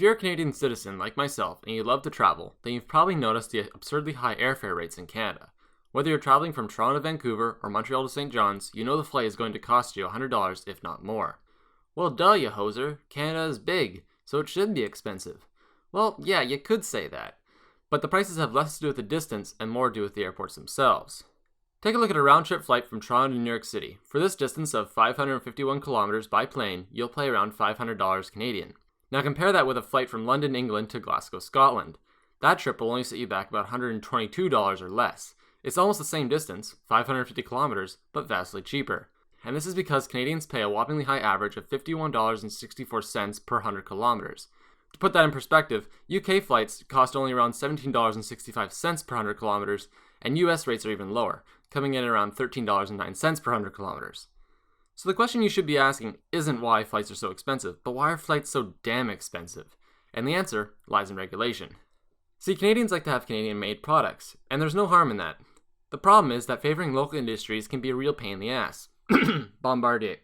you're a Canadian citizen like myself and you love to travel, then you've probably noticed the absurdly high airfare rates in Canada. Whether you're traveling from Toronto to Vancouver or Montreal to St. John's, you know the flight is going to cost you $100 if not more. Well, duh, you hoser. Canada is big, so it should be expensive. Well, yeah, you could say that. But the prices have less to do with the distance and more to do with the airports themselves. Take a look at a round-trip flight from Toronto to New York City. For this distance of 551 kilometers by plane, you'll pay around $500 Canadian. Now compare that with a flight from London, England to Glasgow, Scotland. That trip will only set you back about $122 or less. It's almost the same distance, 550 kilometers, but vastly cheaper. And this is because Canadians pay a whoppingly high average of $51.64 per 100 kilometers. To put that in perspective, UK flights cost only around $17.65 per 100 kilometers, and US rates are even lower, coming in at around $13.09 per 100 kilometers. So the question you should be asking isn't why flights are so expensive, but why are flights so damn expensive? And the answer lies in regulation. See, Canadians like to have Canadian-made products, and there's no harm in that. The problem is that favoring local industries can be a real pain in the ass. Bombardier.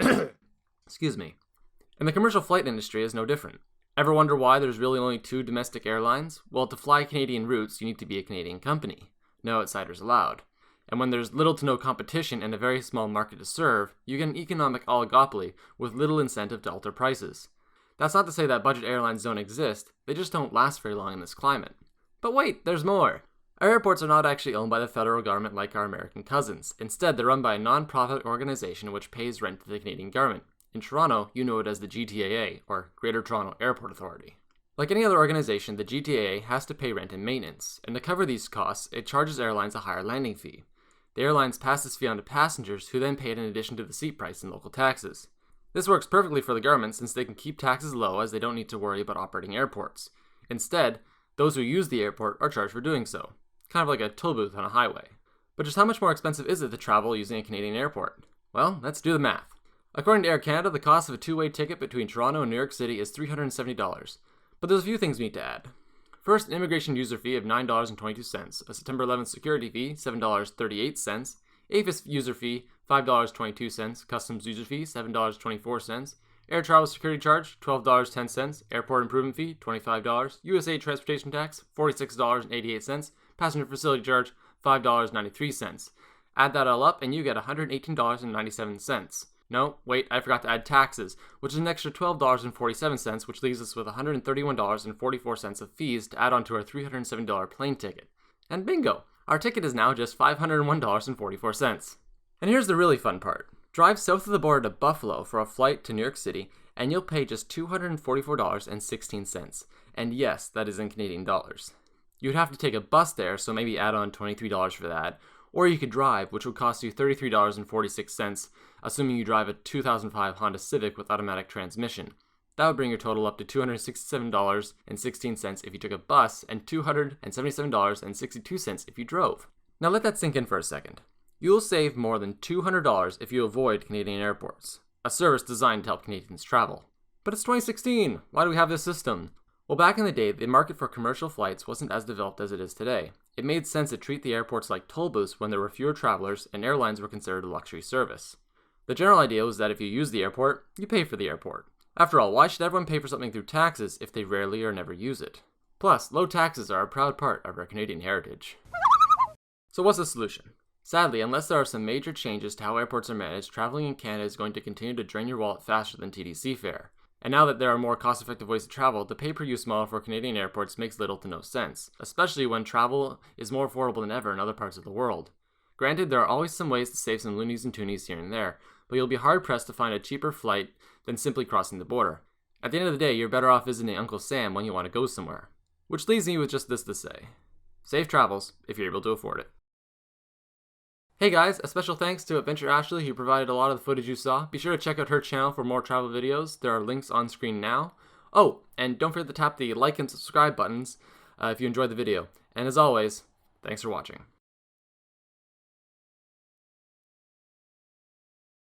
Excuse me. And the commercial flight industry is no different. Ever wonder why there's really only 2 domestic airlines? Well, to fly Canadian routes, you need to be a Canadian company. No outsiders allowed. And when there's little to no competition and a very small market to serve, you get an economic oligopoly with little incentive to alter prices. That's not to say that budget airlines don't exist, they just don't last very long in this climate. But wait, there's more! Our airports are not actually owned by the federal government like our American cousins. Instead, they're run by a non-profit organization which pays rent to the Canadian government. In Toronto, you know it as the GTAA, or Greater Toronto Airport Authority. Like any other organization, the GTAA has to pay rent and maintenance, and to cover these costs, it charges airlines a higher landing fee. The airlines pass this fee on to passengers, who then pay it in addition to the seat price and local taxes. This works perfectly for the government since they can keep taxes low as they don't need to worry about operating airports. Instead, those who use the airport are charged for doing so. Kind of like a toll booth on a highway. But just how much more expensive is it to travel using a Canadian airport? Well, let's do the math. According to Air Canada, the cost of a two-way ticket between Toronto and New York City is $370. But there's a few things we need to add. First, an immigration user fee of $9.22, a September 11th security fee, $7.38, APHIS user fee, $5.22, customs user fee, $7.24, air travel security charge, $12.10, airport improvement fee, $25, USA transportation tax, $46.88, passenger facility charge, $5.93. Add that all up and you get $118.97. No, wait, I forgot to add taxes, which is an extra $12.47, which leaves us with $131.44 of fees to add on to our $370 plane ticket. And bingo! Our ticket is now just $501.44. And here's the really fun part. Drive south of the border to Buffalo for a flight to New York City, and you'll pay just $244.16. And yes, that is in Canadian dollars. You'd have to take a bus there, so maybe add on $23 for that, or you could drive, which would cost you $33.46, assuming you drive a 2005 Honda Civic with automatic transmission. That would bring your total up to $267.16 if you took a bus, and $277.62 if you drove. Now let that sink in for a second. You'll save more than $200 if you avoid Canadian airports, a service designed to help Canadians travel. But it's 2016, why do we have this system? Well, back in the day, the market for commercial flights wasn't as developed as it is today. It made sense to treat the airports like toll booths when there were fewer travelers and airlines were considered a luxury service. The general idea was that if you use the airport, you pay for the airport. After all, why should everyone pay for something through taxes if they rarely or never use it? Plus, low taxes are a proud part of our Canadian heritage. So what's the solution? Sadly, unless there are some major changes to how airports are managed, traveling in Canada is going to continue to drain your wallet faster than TTC fare. And now that there are more cost-effective ways to travel, the pay-per-use model for Canadian airports makes little to no sense, especially when travel is more affordable than ever in other parts of the world. Granted, there are always some ways to save some loonies and toonies here and there, but you'll be hard-pressed to find a cheaper flight than simply crossing the border. At the end of the day, you're better off visiting Uncle Sam when you want to go somewhere. Which leaves me with just this to say. Safe travels, if you're able to afford it. Hey guys, a special thanks to Adventure Ashley who provided a lot of the footage you saw. Be sure to check out her channel for more travel videos. There are links on screen now. Oh, and don't forget to tap the like and subscribe buttons if you enjoyed the video. And as always, thanks for watching.